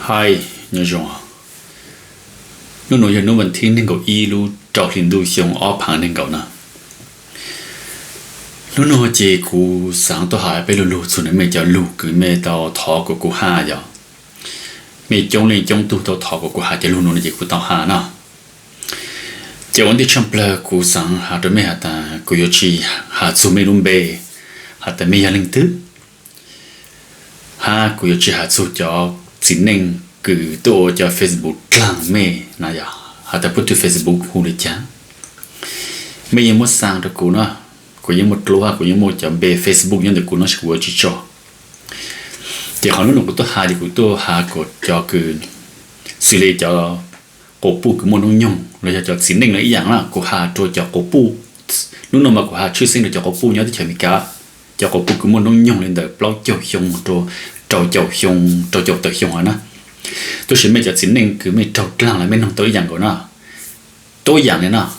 Hai nhớ rồi nó nói nó vẫn thiên nên cậu y lu trâu liền lu xong ở旁nên cậu nè nó nói chỉ cú sáng tôi hỏi bây lu xuống nên mẹ cho lu cứ mẹ tao thọ của cú hà vậy mẹ chống lên chống tu tao thọ của cú hà cho lu nó chỉ cú tao hà nè chỉ vấn đề trong bờ cú sáng hà đôi mẹ hà ta cú yêu chi hà xuống mẹ luôn bề hà ta mẹ hà linh tứ hà cú yêu chi hà xuống cho xin nên cứ tôi cho Facebook làm mẹ nè ya hà ta put to Facebook hú để chán mẹยังmột sáng được cú nữa cúยังmột lúa cúยังmột chấm bề Facebook nhưng được cú nó sẽ cú chỉ cho chỉ họ nói cú tôi hà thì cú tôi hà cú cho cứ xử lý cho cổ pu cứ muốn nông nhung rồi cho xin nên là ý dạng là cú hà cho cổ pu lúc nào mà cú hà chưa sinh được cho cổ pu nhớ tới chuyện gì cả cho cổ pu cứ muốn nông nhung lên đời blog cho xong rồi trâu tự xong hả nó tôi sẽ mấy cho xin nên cứ mấy trâu lang lại mấy năm tới dạng của nó tôi dạng này nó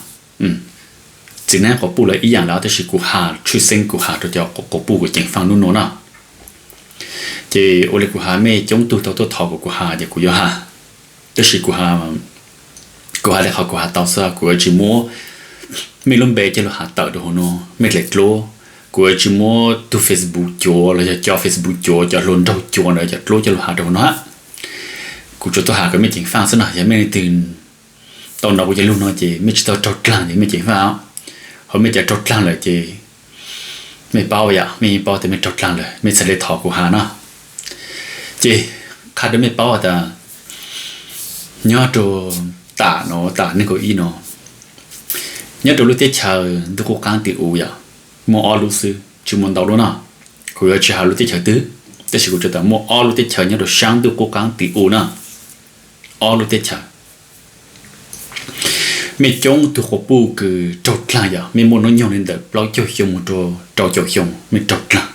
xin nên cổ pu lại ý dạng đó tôi sẽ cú hà chưa sinh cú hà cho cổ pu của chính phang luôn nó chỉ ô lê cú hà mấy chống tôi thọ của cú hà và cú yo hà tôi sẽ cú hà để họ cú hà tao sao cú chỉ mua mấy lông bè cho nó hà tao được nó mấy lệ lô cú chỉ mua tu Facebook cho rồi cho Facebook cho luôn đâu cho nữa cho lô cho nó hà được nó cú cho tôi hà cái mấy chuyện phang xí nào vậy mấy tiền tao đâu có cho luôn nó chỉ mấy tao trâu lang thì mấy chuyện phang họ mấy trâu lang lại chỉ mấy bao vậy mấy bao thì mấy trâu lang lại mấy sẽ lấy thọ cú hà nó chỉ khai được mấy bao à nhớ đồ tả nên có ý nó nhớ đồ lúc tết chờ tôi cố gắng tự u vậy mua ở lúc xưa chỉ muốn đầu luôn à cô ấy chỉ học lúc tết chờ tứ tết chỉ có cho ta mua ở lúc tết chờ nhớ đồ sáng tôi cố gắng tự u nè ở lúc tết chờ mấy chồng tôi học bu cứ trâu lang vậy mấy môn nó nhiều nên được lo cho xong một trâu cho xong mấy trâu lang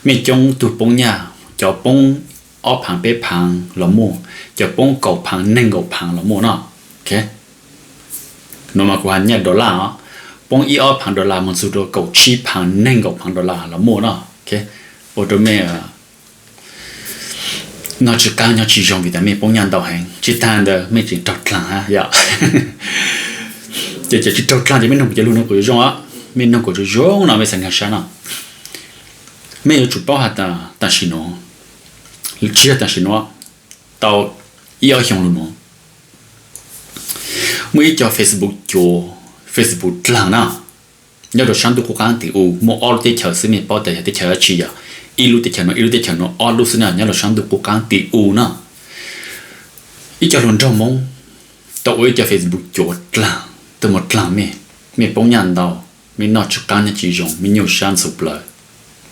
mấy chồng tôi bông nhà cho bông ở旁边旁老母就帮狗旁嫩狗旁老母呢 OK 那么关键$啊帮一二旁$们说狗吃旁嫩狗旁$老母呢 OK 我都没那只干要去用维他命帮人导hành chỉ tan的没只找lang ha ya chỉ找lang thì mình không chỉ luôn nó của dùng á mình không có dùng nó mới thành cái sao nào mình chủ bảo hạt ta xin nó chỉ là但是nó tao yêu xong luôn nó mới cho Facebook lang na nhớ được sáng tôi cố gắng thì mua all cái chờ xem mình bao giờ cái chờ chi à ilu cái chờ nó all lúc xưa nhớ được sáng tôi cố gắng thì na ít cho luôn trong mong tao ấy cho Facebook cho lang từ một lang mình bông nhận đâu mình nói cho cá nhân chỉ dùng mình nhiều sáng sụp lại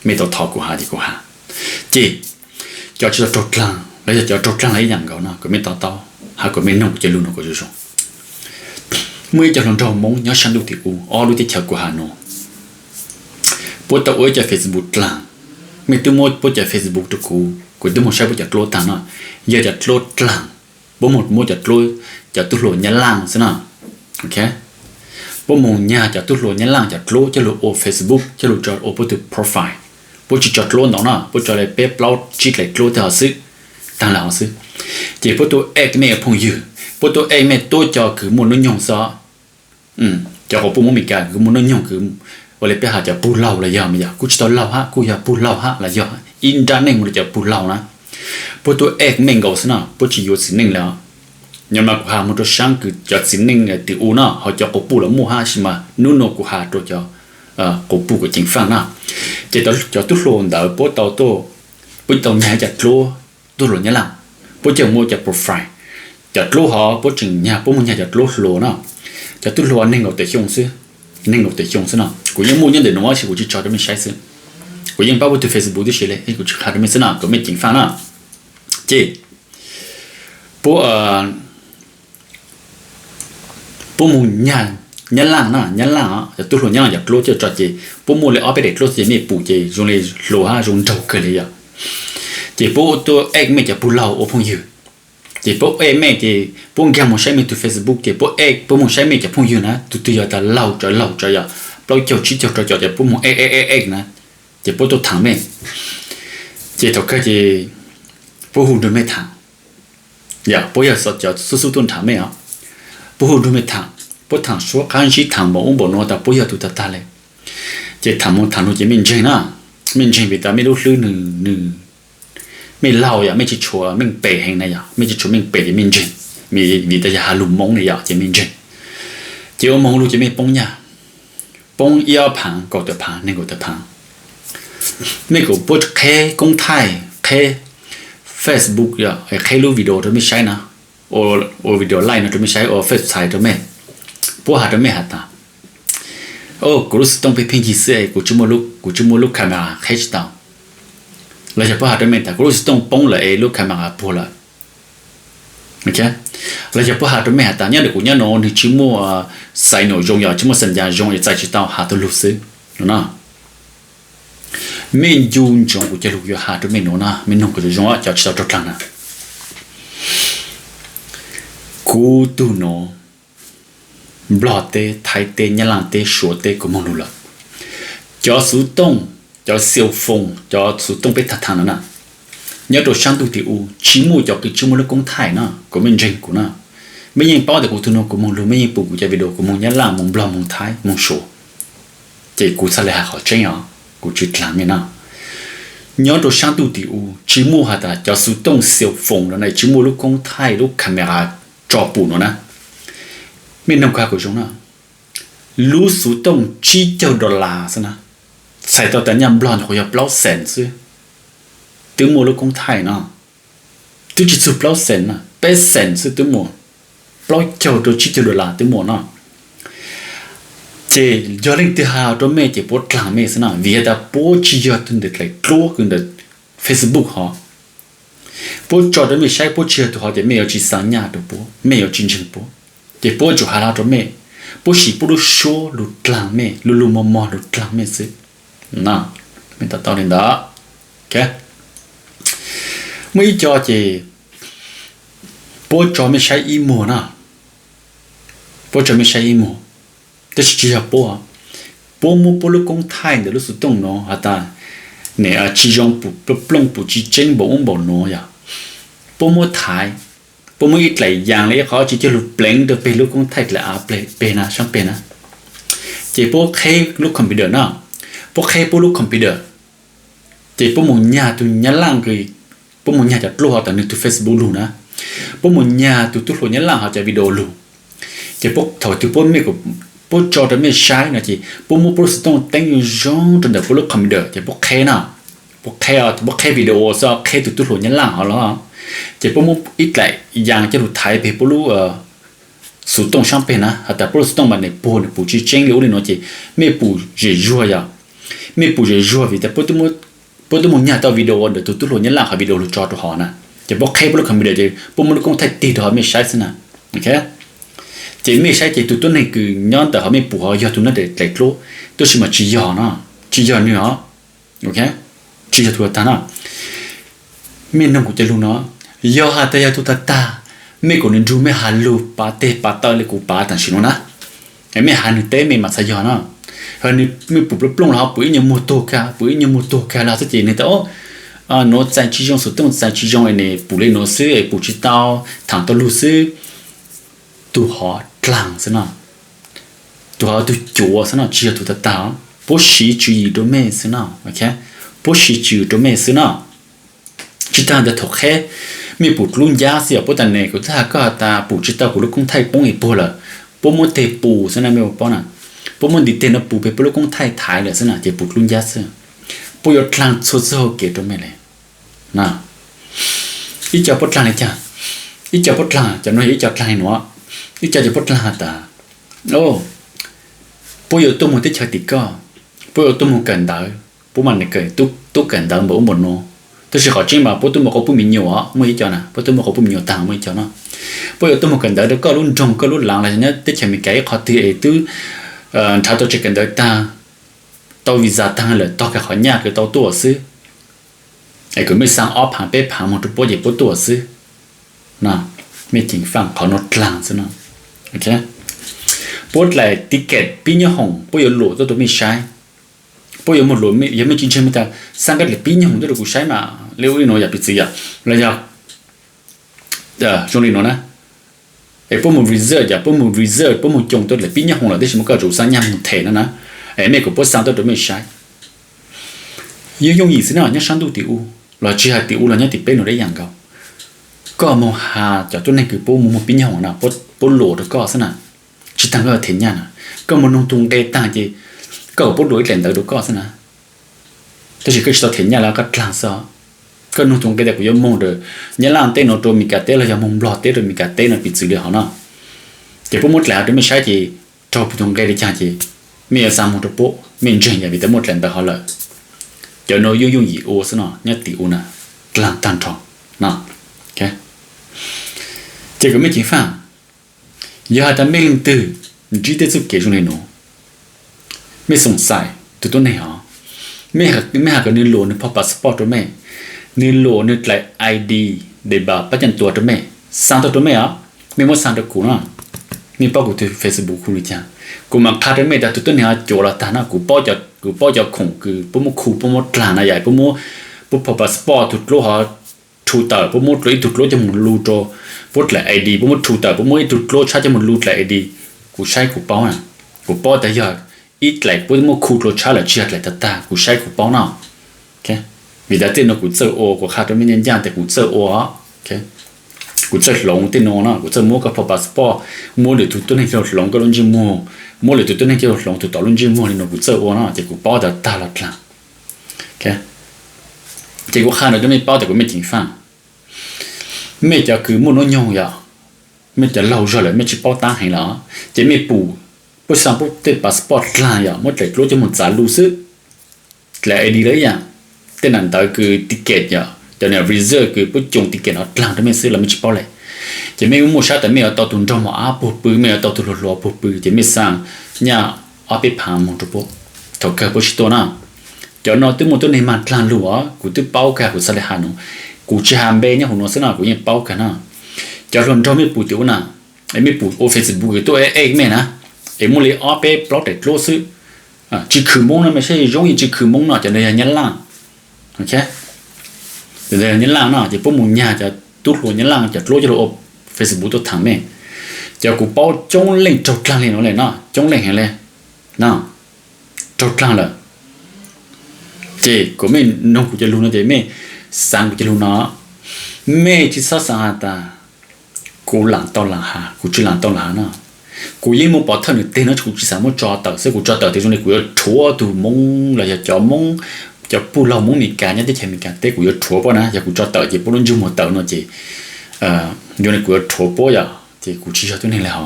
mình tao thọ của hà thì của hà chỉ cho trâu lang lấy cho trâu lang lấy dạng gạo nó của mình tao hay của mình nông chơi luôn nó của chúng mới cho lần trâu mong nhớ sang được thì lu thì chờ của hà nó bố tao ở cho Facebook lang mình tôi mua bố cho Facebook được của tôi mua sai bố cho lô tang nó giờ cho lô lang bố mua cho lô cho tôi lô nhá lang xem nào OK bố mua nhà cho tôi lô nhá lang cho lô ở Facebook cho lô cho ở bố tôi profile bố chỉ chọn luôn đó nè bố cho lại bếp lau chỉ lại luôn theo sự tăng là sự chỉ bố tôi em mẹ phong dư bố tôi em mẹ tôi cho cứ muốn nó nhung sao cho họ bố muốn mình cả cứ muốn nó nhung cứ và lại bây giờ cho bù lau là giờ bây giờ cứ cho lau ha cứ giờ bù lau ha là giờ internet mình cho bù lau nè bố tôi em mình gọi sao nào bố chỉ dùng xin nên là nhưng mà của hàng một số sáng cứ cho xin nên là từ u nè họ cho họ bù là mua ha xí mà nô của hàng rồi cho cổ bù của chính phang na chỉ tao cho tôi luôn đỡ bố tao nhà chặt lúa tôi luôn nhớ làm bố chồng mua chặt profile chặt lúa họ bố chừng nhà bố mua nhà chặt lúa lúa nào chặt tôi lúa nên ngọc để chung xứ nào của những mua nhân để nó chỉ của chỉ cho nó mình sai xứ của những bao từ Facebook đi xí này của chỉ khai nó mình xứ nào của mình chính phang na chỉ bố mua nhà nhăn lang á tôi luôn nhăn lúa cho chị bố mua lại ở bên lúa thì mình bù chị dùng lại lúa ha dùng trâu cái này à chị bố tôi em mình cho bù lau ở phong dư chị bố em mình thì bố nghe một sai mình từ Facebook chị bố một sai mình cho phong dư nè tôi giờ ta lau cho à lau cho chỉ cho bố một nè chị bố tôi thẳng mình chị thầu cái chị bố hùng được mấy thằng 呀，不要说叫速顿谈没有，不会都没谈，不谈说看是谈不不弄的不要都得打嘞，这谈么谈到这面前呐，面前比他没都是呢，ไม่เล่าอย่าไม่ชิชัวไม่เปย์ให้นะอย่าไม่ชิชัวไม่เปย์จะไม่จริงมีแต่จะหาลุมมงเนี่ยอย่าจะไม่จริงเจ้ามองรู้จะไม่ปงอย่าปงเอี้ยวพังก็จะพังนี่ก็จะพังไม่ก็พูดแค่กงไทยแค่ Facebook อย่าแค่รู้วิดีโอจะไม่ใช่นะโอวิดีโอไลน์นะจะไม่ใช่โอเฟซไซต์จะไม่พวกหาจะไม่หาตาโอ้กูรู้สึกต้องไปเพ่งจีเซ่กูจะมัวลุกคาเมราแค่ชิตาเราจะพูดหาจะไม่แต่กูรู้สึกต้องปงเลยลุกคาเมราพอละโอเคเราจะพูดหาจะไม่หาตาเนี่ยเดี๋ยวกูเนี่ยนอนที่ชิมัวใส่หน่วยยงอย่าชิมัวสัญญาจงอย่าใจชิตาหาตัวลุกซื้อนะไม่ยูนจงกูจะลุกอยู่หาจะไม่นอนนะไม่นอนกูจะจงว่าจะชิตาตัวกลางนะกูตูโนบลอเตไทยเตยลังเตชัวเตกูมองดูละจอสุตงจอเซียวฟงจอสุตงไปทัดทางนั่นน่ะเนี่ยตัวช่างดูที่อูชิมูจอคือชิมูแล้วกงไทยนะกูไม่จริงกูนะไม่ยิงป้อแต่กูตูโนกูมองดูไม่ยิงปูกูจะไปดูกูมองยะลังมองบลอมองไทยมองชัวเจกูสละหาเขาเจียกูจิตหลังเนี่ยนะเนี่ยตัวช่างดูที่อูชิมูหาตาจอสุตงเซียวฟงแล้วในชิมูลูกกงไทยลูกคาเมราจอปูนะไม่นำความกูจงนะรู้สุดต้องชี้เจ้าดอลลาร์ซะนะใส่ตัวแต่ยำบลอนเขาอย่าเปล่าเซนซ์ตึงโมลูกของไทยนะตึงจิตสุดเปล่าเซนนะเป็นเซนซ์ตึงโมเปล่าเจ้าตัวชี้เจ้าดอลลาร์ตึงโมนะเจยอดเล่นที่หาตัวแม่เจ็บปวดกลางแม่ซะนะวิธีปวดชี้ยอดตึงเด็ดเลยกลัวกันเด็ดเฟซบุ๊กฮะปวดจอดไม่ใช่ปวดชี้ตัวเขาจะไม่เอาจีสัญญาตัวปวดไม่เอาจริงจริงปวดเจ็บปวดจุหาเราตัวแม่ปวดฉี่ปวดชัวหลุดกลางแม่ลุมมอหลุดกลางแม่สิน่ะไม่ตัดตอนนี้ด่าโอเคไม่จอเจปวดจอไม่ใช่อีโมนะปวดจอไม่ใช่อีโมแต่ชี้จะปวดมูปวดลูกกงไทยเดี๋ยวรู้สึกต้องเนาะฮะตาเนี่ยชี้จงปุ๊บปล้องปุ๊บชี้เจงบอกบอกเนาะอย่าปวดมูไทยพวกมึงอีกหลายอย่างเลยเขาจะหลุดเปล่งเดินไปลูกของไทยและเปล่งเป็นนะช่างเป็นนะเจ้าพวกเคลูกคอมพิวเตอร์นะพวกเคพวกลูกคอมพิวเตอร์เจ้าพวกมึงญาตุญาล่างคือพวกมึงญาจะรู้เขาแต่ในตัวเฟซบุ๊กรู้นะพวกมึงญาตุตัวญาล่างเขาจะวิดีโอรู้เจ้าพวกถอดตัวพวกไม่กับพวกจอจะไม่ใช้นะจีพวกมึงพวกต้องแต่งย้อนจนเดี๋ยวพวกลูกคอมพิวเตอร์เจ้าพวกเคนะพวกเควิดีโอซะเคตัวญาล่างเขาแล้วเจ้าพวกมึงอีกหลายอย่างจะรู้ไทยไปพวกรู้สุดตรงช่างเป็นนะแต่พวกสุดตรงมันในปูจีเจงเลี้ยวเลยเนาะจีไม่ปูเจี๋ยอะไม่ปูเจี๋ยวิแต่พวกตัวมึงเนี่ยตัววิดีโอเดี๋ยวตัวเนี่ยล่างเขาวิดีโอรู้จอตัวหอนะจะบอกแค่พวกคอมพิวเตอร์จีพวกมึงคงไทยตีตัวไม่ใช่สินะโอเคจีไม่ใช่จีตัวนี้คือย้อนแต่เขาไม่ปูเขาย้อนตัวนั้นเด็กเล็กรู้ตัวชิมาจี๋ยนะจี๋ยเนี่ยโอเคจี๋ยตัวตานะไม่นั่งกูจะรู้เนาะยอหาแต่ยาตุตาตาไม่กูนึกดูไม่หาลูปาเตปาตาเลยกูปาตันชิโนนะไม่หาหนึ่งเต้ไม่มาสยอนะเฮ้ยนี่ไม่ปุ๊บปลุ่งเราปุ๋ยยังมุโตกาเราสักทีนี่แต่โอ้โน้ตใจชี้จงสุดต้องใจชี้จงไอ้เนี่ยปุ๋ยโน้ตซื้อไอ้ปุ๋ยชิตาทางตัวลูซื้อตัวหอกลางซะนะตัวตัวจั่วซะนะชี้ตุตาตาปุ๊ยชี้จุยตัวแม่ซะนะโอเคปุ๊ยชี้จุยตัวแม่ซะนะจิตาจะถกแค่มีปุดลุ่นยาเสียปุตันเนกุท่าก็ตาปุจิตากุลุกงไทยป้งอีปูละปุโมเตปูสนะไม่ป้อน่ะปุโมดิเตนปูไปปุลุกงไทยถ่ายเลยสนะจะปุดลุ่นยาเสียปุยอดคลางสุดโซเกตตัวไม่เลยนะอีจะปุดคลางเลยจ้ะอีจะปุดคลางจะน้อยอีจะคลางหนัวอีจะปุดคลางตาโอ้ปุยอดตัวมุติชาติก็ปุยอดตัวมุกันดาวปุมันเนี่ยเกิดตุ๊กกันดาวบ่หมดโนตัวสิ่งของจริงมาปุ๊บตัวมันก็ปุ๊บมีเหนียวอ่ะไม่ใช่นะปุ๊บตัวมันก็ปุ๊บมีเหนียวต่างไม่ใช่นะปุ๊บตัวมันกันเดี๋ยวก็รุ่นจงก็รุ่นหลังอะไรเนี่ยที่จะมีไก่ขอที่ไอ้ตัวถ้าตัวจะกันเดี๋ยวตาตัววีซ่าต่างเลยตัวกับขอยากคือตัวซื้อไอ้ก็ไม่สั่งออฟผ่านไปผ่านหมดทุกปุ๊บอย่าปุ๊บตัวซื้อนะไม่จริงฟังขอนดกลางซะนะโอเคปุ๊บเลยติ๊กเก็ตปีนี้ห้องปุ๊บอย่าโหลดตัวไม่ใช้พวกยังหมดหลุมไม่ยังไม่จริงใช่ไหมแต่สังกัดเลยปีนี้ผมจะดูกูใช้มาเร็วอีโน่อย่าไปเสียแล้วอย่า trong này nó nè ấy bố một reserve bố một chồng tôi là pin nhang hồng là đấy chỉ một cái rượu sang nhang một thể nữa nè ấy mẹ của bố sang tôi đối mới sai dùng gì xí nào nhá sang tu tiểu là chỉ hạt tiểu là nhá thì bên nó đấy dạng cao có một hà cho tôi này cứ bố một pin nhang hồng nào bố lộ được có xí nào chỉ tăng cái thể nhang nè có một nông thôn đây tăng gì có bố đối lên tới được có xí nào tôi chỉ cứ cho thể nhang là cái làm sao cái nông thôn cái đấy cũng mong được nhớ làm tên nó rồi mình cả tên là mong lọt tên rồi mình cả tên là bị xử lý họ nó chỉ có một lẽ để mình sai thì cho普通cái đấy chẳng gì mình sang một bộ mình chuyển nhà bị tới một lần tới họ lợi cho nó dùng gì ô xí nó nhất tỷ ô nè làm tan tròn nè ok chỉ có mấy chuyện phản giờ ta mấy linh từ chỉ để giúp kể trong này nó mấy sòng sai từตัวnày hả mấy hạt cái nín lộn nó passport rồi mấy nín lộn nó lại ID để bảo bắt chânตัวrồi mấy sangตัวmấy hả mấy muốn sangตัวcũ nè mấy bao của Facebook cũ này chăngกูมาคาดไม่ได้ตัวเนี่ยโจรตานะกูป้อจะคงคือปุ๊มคูปุ๊มกลางนะใหญ่ปุ๊มพอสปอร์ตทุกโลหะทูเตอร์ปุ๊มเลยทุกโลจะมันรูโจปุ๊ดแหละไอดีปุ๊มทูเตอร์ปุ๊มทุกโลชาจะมันรูแหละไอดีกูใช้กูป้อน่ะกูป้อแต่ยอดอีกแหละปุ๊มคูโลชาละเชียดแหละตากูใช้กูป้อน่ะโอเคมีแต่เต้นกูเจอโอกูคาดไม่ยันยันแต่กูเจอโอฮะโอเคกูเจอหลงตีโนนะกูเจอมัวกับพอพาสปอร์ตมัวเดี๋ยวทุกตัวนี้เราหลงก็ลงจิมัวมัวเลยตัวนี้เกี่ยวหลงตัวต่อลงจิมัวนี่เรากูเจอโอนะแต่กูป้อแต่ตาละครั้งโอเคแต่กูข้าเราจะไม่ป้อแต่กูไม่จริงฟังไม่จะคือมัวน้อยยองอย่าไม่จะเล่าเฉยไม่ใช่ป้อตาให้หรอจะไม่ปูปุ๊บสั่งปุ๊บเตะพาสปอร์ตกลางอย่ามัวแต่รู้จะมันจะรู้สึกแล้วไอ้ดีเลยอย่างแต่นั่นแต่คือติเกตอย่าแต่เนี่ยรีเซอร์คือปุ๊บจงติเกตเรากลางทำไมซื้อเราไม่ใช่ป้อเลยจะไม่มัวชาแต่ไม่เอาตัวตุนจอมอาปุ๊บปื้ไม่เอาตัวตุนรัวปุ๊บปื้จะไม่สั่งเนี่ยเอาไปผ่านมองตัวปุ๊บถ้าเกิดปุ๊บชิตัวน่ะจะนอนตัวมันตัวในมันกลางรัวกูตัวเป้าแค่กูสลัดหันกูจะหามเบเนี่ยหัวน้องสนากูยังเป้ากันน่ะจะรอนจอไม่ปุ๊บตัวน่ะไอ้ไม่ปุ๊บโอเฟซบุ๊กตัวเองแม่นะไอ้มัวเลยเอาไปปลอดแต่โลซื้อจีคือมงนะไม่ใช่ย้อนจีคือมงน่ะจะในยันล่างโอเคแต่ในยันล่างน่ะจะปุ๊บมึงเนี่ยจะตุ๊ดหัวยันล่างจะโลจะโลอบFacebook ตัวถังแม่จะกูป้อจงเล่งจดกลางเลยน้องเลยเนาะจงเล่งเห็นเลยเนาะจดกลางเลยเจ้กูไม่น้องกูจะรู้นะเจ้แม่สั่งกูจะรู้เนาะแม่ที่สักตากูหลังตอนหลังหากูจะหลังตอนหลังเนาะกูยิ่งมึงปอดเท่านึงเต้นนะกูจะสามารถจอต่อซึ่งกูจอต่อที่ตรงนี้กูจะชัวตัวมงเลยจะจอมงจะปูเรามงมีการเนี่ยที่ใช้มีการเต้กูจะชัวป่ะนะจะกูจอต่อจะปูรุ่นจุ่มหัวเต่าเนาะเจ้อยู่ในกูถั่วโป้ยอ่ะเจ้ากูชี้ชอบตัวนี้เลยฮะ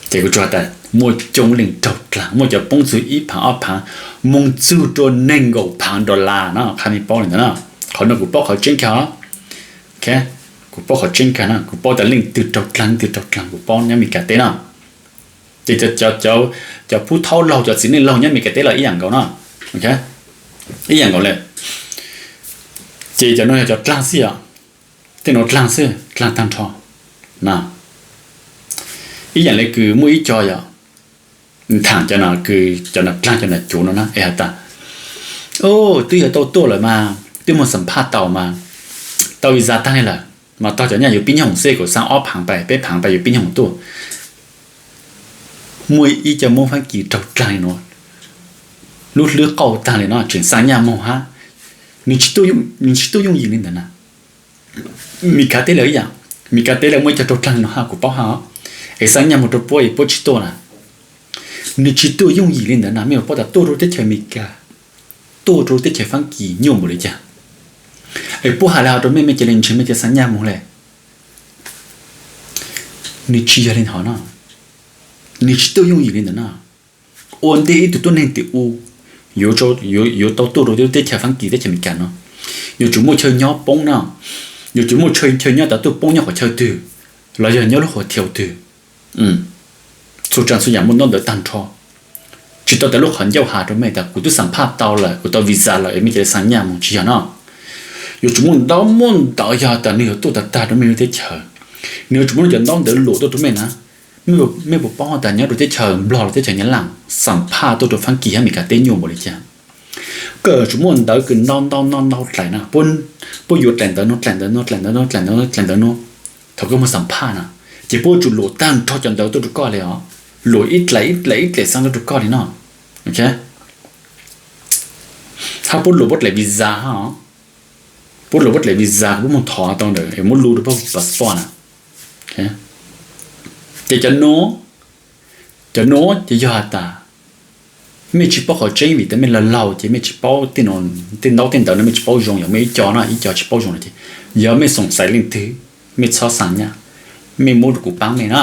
เจ้ากูจอดแต่มัวจงหลิงจบกลางมัวจะป้องซื้ออีพังอ้อพังมงซื้อตัวเน่งกู$1,000นะข้ามีป้องเลยนะเขาเนี่ยกูป้องเขาเจ๊งเขาแค่กูป้องเขาเจ๊งเขานะกูป้องแต่หลิงติดจบกลางกูป้องเนี่ยมีกระเต้นะเจ้าจะพูดเท่าเราจะสิ่งนี้เราเนี่ยมีกระเต้ละอีอย่างเขานะโอเคอีอย่างเขาเลยเจ้าจะน้อยจะกลางเสียแต่เรากลางเสื้อกลางตั้งท้องนะอีอย่างเลยคือมุ้ยจอยอ่ะทางจะน่ะคือจะน่ะกลางจะน่ะจูนนะเอฮตาโอ้ตัวอย่าตัวเลยมาตัวมันสัมภาษณ์เต่ามาเต่าอีซาตั้งนี่แหละมาเต่าจะเนี่ยอยู่ปิ้งของเสื้อกูสร้างอ้อผังไปผังไปอยู่ปิ้งของตัวมุ้ยอีจะมองฟังกี่จบกลางเนาะรู้เลือกเก่าตั้งเลยเนาะถึงสัญญามองฮะนี่ชิตัวยุ่งยิงนี่นะมีการเตะเลยอย่างมีการเตะเลยไม่จะตกกลางนะฮะกูป้าฮะไอ้สัญญามันตัวป่วยปวดชิโตนะนี่ชิโตยุ่งยี่เลยนะไม่ว่าปวดแต่ตัวรู้ได้ใช้มีกาตัวรู้ได้ใช้ฟังกี่ยุ่งหมดเลยจ้ะไอ้พวกหาเราตัวไม่จะเล่นชิไม่จะสัญญามึงเลยนี่ชี้อะไรหานะนี่ชิโตยุ่งยี่เลยนะโอนเดียตัวนั้นติวอยู่ตัวรู้ได้ใช้ฟังกี่ได้ใช้มีกันเนาะอยู่จุ่มมือเชยย้อป้งเนาะอยู่จุ่มมือเชยย้อแต่ตัวป้งย้อเขาเชยตื้อเราจะย้อแล้วเขาเที่ยวตื้อสุดจังสุดอย่างมันต้องเดือดตันทอจิตตัวแต่ลูกขันเย้าหาตัวไม่แต่กูต้องสัมภาษณ์ต่อเลยกูต้องวีซ่าเลยไม่จะสัญญามึงชี้เนาะอยู่จุ่มมือดาวมันดาวยาแต่เนี่ยตัวแต่ตาตัวไม่ได้เชยเนี่ยจุ่มมือจะต้องเดือดหลุดตัวไม่นะไม่บอกป้องแต่เนี่ยเราจะเชยบล็อกเราจะเชยยันหลังสัมภาษณ์ตัวฟังกี่ให้มีการเต้นโยมบริจาค cờ chúng muốn tới cứ non lại na bún yuột lẹn tới nó thầu có một sản pa na chỉ bún chủ lụa tan cho chân tới tôi được coiเลยlụa ít lại sang tôi được coi đi nó okถ้าบนหลุดบดไหลวีซ่าฮะบนหลุดบดไหลวีซ่าบนมันถอดตรงเดียวมันรู้ด้วยพวกพาสปอร์ตนะโอเคจะโน้จะยอดตาไม่ชิปเขาใจวิแต่ไม่ละเล่าจะไม่ชิปเอาตีนอนตีนนั่นไม่ชิปเอาจงอย่างไม่จอนะอีจอชิปเอาจงเลยทีอย่าไม่สงสัยลิงทีไม่ชอบสัญญาไม่มูดกูปังไม่นะ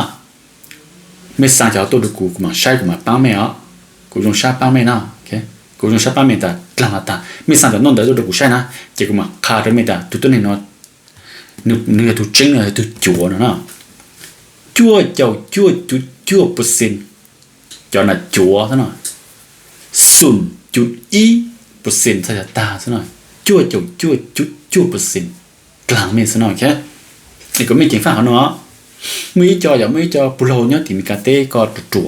ไม่สั่งจะเอาตัวดูกูมาใช้กูมาปังไม่อ่ะกูจงใช้ปังไม่นะโอเคกูจงใช้ปังไม่แต่กลางตาไม่สั่งจะนอนแต่ตัวดูกูใช้นะเจ้ากูมาขาดไม่แต่ตัวนี้เนาะนึกตัวจริงเลยตัวจั่วนะจั่วเจ้าจั่วเปอร์เซ็นต์จอน่ะจั่วซะหน่อย0.1%ซะตาซะหน่อยจั่วเปอร์เซ็นต์กลางไม่ซะหน่อยแค่นี่ก็ไม่จริงฟังเขาเนาะไม่จออย่างไม่จอปุโรเนี่ยที่มีการเต้ก็จั่ว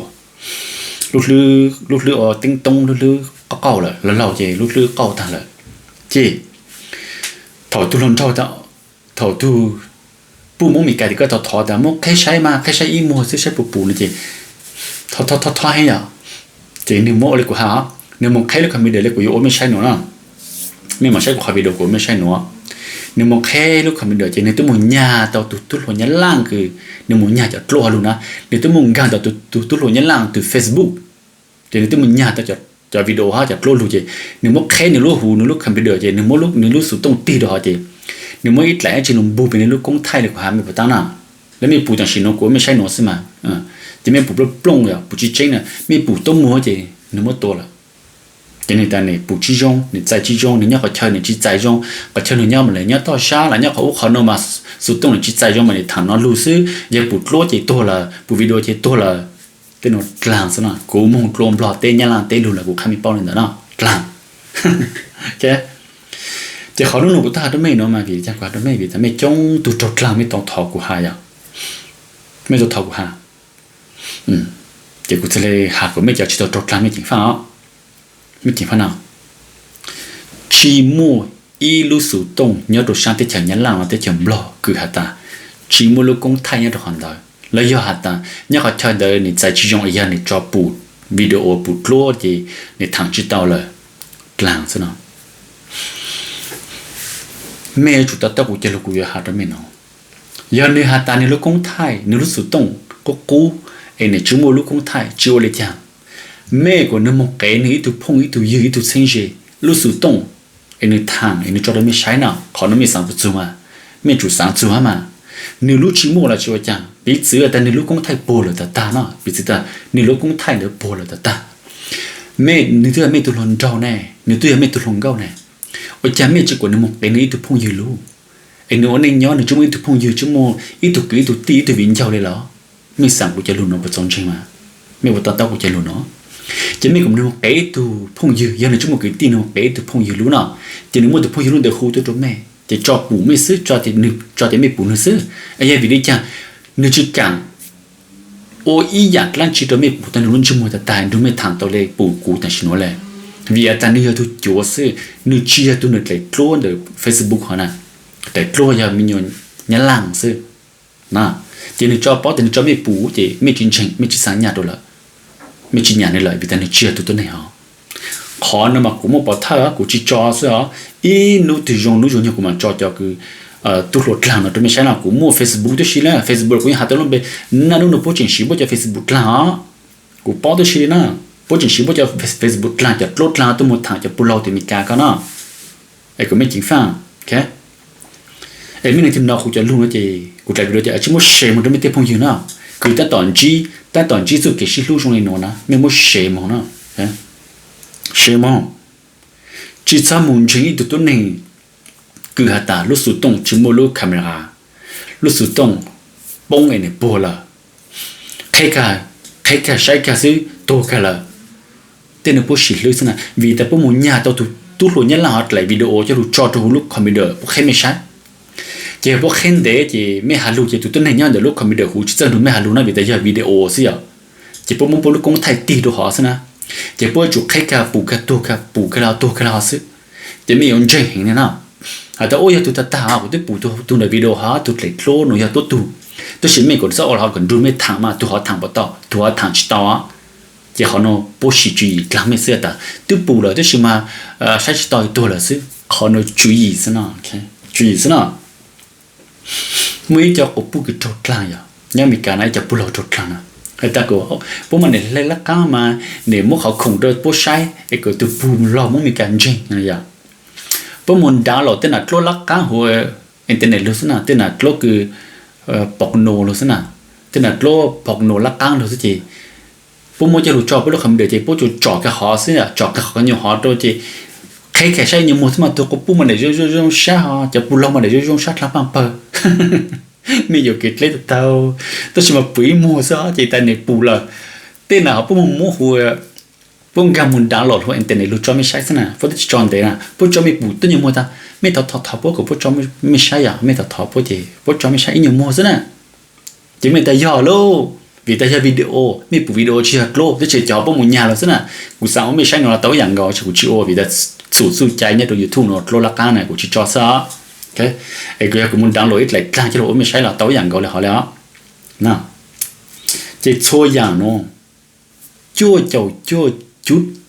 ลูกลืออ๋อติ้งตงลูกลือก็เก่าเลยแล้วเราเจลูกลือเก่าทันเลยเจถอดตุลนเท่าถอดตุปูมุ้งมีการที่ก็ถอดแต่มุ้งแค่ใช้อีโมซื้อใช้ปูนี่เจถอดให้อ่ะเจนึกโมเลยกูหานึกโมแค่ลูกคำวิดีโอเลยกูโอ้ไม่ใช่หนูนะไม่มาใช่กูคำวิดีโอกูไม่ใช่หนูนึกโมแค่ลูกคำวิดีโอเจนึกตัวมุนยาต่อตุลนยันล่างคือนึกโมยาจะกลัวลูนะนึกตัวมุนการต่อตุลนยันล่างตัวเฟซบุ๊กเจนึกตัวมุนยาต่อจะวิดีโอฮะจะกลัวลูเจนึกโมแค่นึกลูกหูนึกลูกคำวิดีโอเจนึกโมลูกสุดต้องตีดอเจนึกโมอีกหลายจีนบูเป็นลูกกงไทยเลยกูหาไม่ปะตั้งน่ะแล้วมีปูจังชินกูไม่ใช่หนูสิมาจะไม่ปูปล้งเลยปูจีเจเนี่ยไม่ปูต้มมัวเจนึกโมตัวละเจนี่แต่เนี่ยปูจีจงเนี่ยใจจีจงเนี่ยเขาเชิญเนี่ยจีใจจงก็เชิญเนี่ยมันเลยเนี่ยต่อช้าแล้วเนี่ยเขาโนมาสุดตรงเนี่ยจีใจจงมันเนี่ยทำนอนรู้ซื้อยังปูโลเจตัวละปูวิดีโอเจตัวละเต้นกลางซะนะกูมองกลมปลอดเต้นยันล่างเต้นดูละกูข้ามีเป้าเลยนะกลางแกจะเขาหนูกูตาตัวไม่เนาะมาพี่จังกว่าตัวไม่พี่แต่ไม่จ้องตัวจดกลางไม่ต้องถอกูหายอ่ะไม่ต้องถอกูหาเดี๋ยวกูจะเลยหากูไม่จะชิดตัวจดกลางไม่จริงฟังอ่ะไม่จริงฟังนะชีมูอีลูสุตงเนื้อตัวช่างที่จะยันล่างมาที่จะบล็อกคือหาตาชีมูลูกงไทยเนี่ยตัวหันได้แล้วยอหาตาเนี่ยเขาใช้เดินในใจจีจงไอ้ยันในจอปูวิดีโอปูโคลจีในทางจิตเอาเลยกลางซะเนาะแม่จุดตัดกูจะลูกกูยอหาได้ไม่เนาะยันในหาตาในลูกงไทยในลูกสุดตงก็กูไอ้ในชิมูลูกงไทยจิโอเลยจังแม่ก็นึกมองเก๋นี่ตัวพงอีตัวยืดตัวเซนเจลูกสุดตงไอ้ในทางไอ้ในจอได้ไม่ใช้เนาะขอน้ำมีสั่งประตูมาไม่จุดสั่งจูมานี่ลูกชิมูละจิโอจังปีเสือแต่ในลูกของไทยโปเลยแต่ตาเนาะปีเสือในลูกของไทยเนี่ยโปเลยแต่ตาแม่นี่ตัวแม่ตัวหลอนเจ้าแน่นี่ตัวแม่ตัวหลงเก้าแน่โอ้ยจ้าแม่จะกว่านึกมองเป็นอีตัวพงยืดลูกไอ้หนูในย้อนในชั่วโมงอีตัวพงยืดชั่วโมงอีตัวกี่ตัวตีตัววิ่งเจ้าเลยเหรอไม่สั่งกูจะลุ้นเอาไปจนใช่ไหมไม่ว่าตอนกูจะลุ้นเนาะจะไม่ผมนึกมองเป็นตัวพงยืดย้อนในชั่วโมงกี่ตีนึกมองเป็นตัวพงยืดรู้เนาะจะนึกว่าตัวพงยืดรู้เดี๋ยวคู่ตัวแม่จะจอปูไม่ซื้อจอจะนึกจอจะไม่ปูนึกซื้อไอ้ยัยวิธีจ้านึกจังโอ้ยอยากลั่นชิดตัวไม่ปูแต่รุ่นชั่วโมงแต่ตายดูไม่ทันตัวเลยปูกูแต่ชิโนเลยวิอาจารย์นี่เขาถูกจั่วซื้อนึกเชียตัวนึกเลยกลัวเดี๋ยวเฟซบุ๊กเขานะแต่กลัวยังมีเงินยันล่างซื้อนะเจนึกจอป้อแต่นึกจอไม่ปูเจไม่จริงจังไม่จริงสัญญาตัวละไม่จริงอย่างนี้เลยวิอาจารย์นึกเชียตัวไหนฮะขอนะมากูมั่วปอท่ากูจีจอซื้ออีนู้ที่ยงนู้เนี่ยกูมาจอคือตัวหลุดหลังนะตัวไม่ใช่นะกูมั่วเฟซบุ๊กตัวชีละเฟซบุ๊กกูยังหาตัวลงไปนั่นนู่นพูดจริงชีบอกจะเฟซบุ๊กหลังกูป้อตัวชีนะพูดจริงชีบอกจะเฟซบุ๊กหลังจะหลุดหลังตัวหมดทางจะปุ่นเราตัวมีการกันนะไอ้กูไม่จริงฟังแค่ไอ้ไม่ในทีมเรากูจะรู้นะเจกูจะรู้จะไอ้ชิโมเชมันต้องไม่เตะพงยืนนะคือแต่ตอนจีสุดเกี่ยวกับลูกชงเลยโน่นะไม่โมเชมันนะเชมันจีจ้ามุนเชิงอีตัวนี้คือหาตาลูกสุดตงชิโมลูกคาเมราลูกสุดตงป้งไอ้เนี่ยโบล่ะใครใช้การซื้อโตกันละแต่เนี่ยพวกชิลเลยสินะวีแต่พวกมุนยาตัวตู้หลุดยันหลังอะไรวิดีโอจะรู้จอตัวลูกคอมพิวเตอร์พวกใครไม่ใช่เจ้าพวกเห็นเด็กเจ้ไม่หาลูกเจ้าตัวนี้เนี่ยเดี๋ยวลูกคอมพิวเตอร์หูจะดูไม่หาลูกนะวีแต่ยาวิดีโอสิอ่ะเจ้าพวกมุนพวกลูกกงไทยตีดูหอสินะ chỉ bữa chụp khách cả bù cái lao sự chỉ mấy ông chơi hình này nào tao ôi tụi ta tôi bù tụi này video hả tụi lấy lô nó tụi chỉ mấy còn sao họ còn đưa mấy thằng mà tụi họ thằng bắt tao tụi họ thằng chỉ tao á chỉ họ nó bố sĩ chú ý làm mấy sự ta tụi bù là tụi chỉ mà sai chỉ tao là sự họ nó chú ý thế nào chú ý thế nào mấy cho ông bù cái trâu lang vậy nhưng mà cái này cho bù lo trâu lang người ta có bố mà để lấy lá cá mà để mua họ khủng đôi bố sai cái cái tụi bù lo muốn mình càng chơi này vậy bố muốn đá lo tên là lô lá cá hồi internet luôn nào tên là lô cứ bọc nổ luôn nào tên là lô bọc nổ lá cá luôn chứ bố mua cho lũ trò bố lo không để chứ bố cho cái họ xí à cho cái họ nhiều họ thôi chứ cái sai nhiều một mà tôi có bố mà để cho sát họ cho bố lo mà để cho sát lắm bằng bờ mình giờ kịch lấy tao chỉ mà quý mua sao chỉ tại này bù là tên nào bố mua hồi bố gam muốn đá lọt hồi internet lúc cho mình sai thế nào bố chỉ chọn đấy nè bố cho mình bù tất nhiên mua ta mình thọ bố của bố cho mình sai à mình thọ bố thì bố cho mình sai nhiều mua thế nè chỉ mình ta dò lô vì ta chơi video mình bù video chỉ hạt lô thế chỉ cho bố muốn nhà là thế nè cú sao mình sai nó là tao dạng gọi chỉ cú chịu vì ta sụt chạy nhất từ YouTube nó lô la cá này cú chỉ cho sao cái cái cũng muốn download lại ra cho nó mới sai là tao dạng gọi là họแล้วnào chỉ cho dạng nó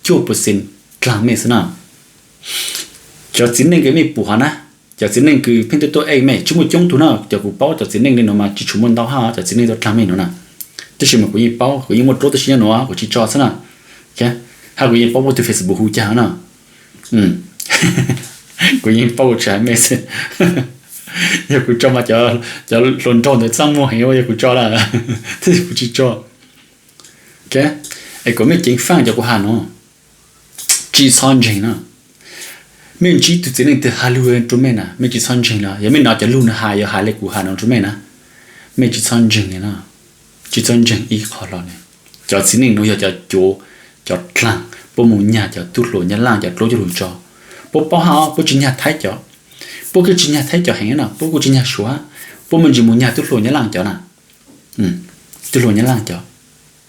chua % làm mấy nào cho chính nên cái mình bù hả na cho chính nên cứ phim tôi ấy mày chúng một chung thứ nào cho cụ bao cho chính nên nó mà chỉ chúng mình đau ha cho chính nên tôi làm mấy nó nè tôi chỉ mà cụ như bao cụ như một lô tôi chỉ nó cụ chỉ cho thế nào cái hay cụ như bao một từ Facebook hú cha nào cụ như bao trái mấy sự giờ cụ cho mà cho lồn tròn để sang mua hiểu giờ cụ cho là thế cụ chỉ cho cái ấy có mấy chính phang cho cụ hà nó chỉ son trình nữa mình chỉ tự nhiên từ Halloween chúng mình mình chỉ son trình là giờ mình nói cho luôn là hai giờ hai lệ cụ hà nó chúng mình mình chỉ son trình này nè chỉ son trình ý khó lo này cho xin mình nói cho chỗ cho làng bố muốn nhà cho tụt lối nhà làng cho lối cho lối cho bố bảo họ bố chỉ nhà thái cho bố cứ chỉ nhà thái cho hay nào bố cứ chỉ nhà xóa bố mình chỉ muốn nhà tụt lối nhà làng cho nè tụt lối nhà làng cho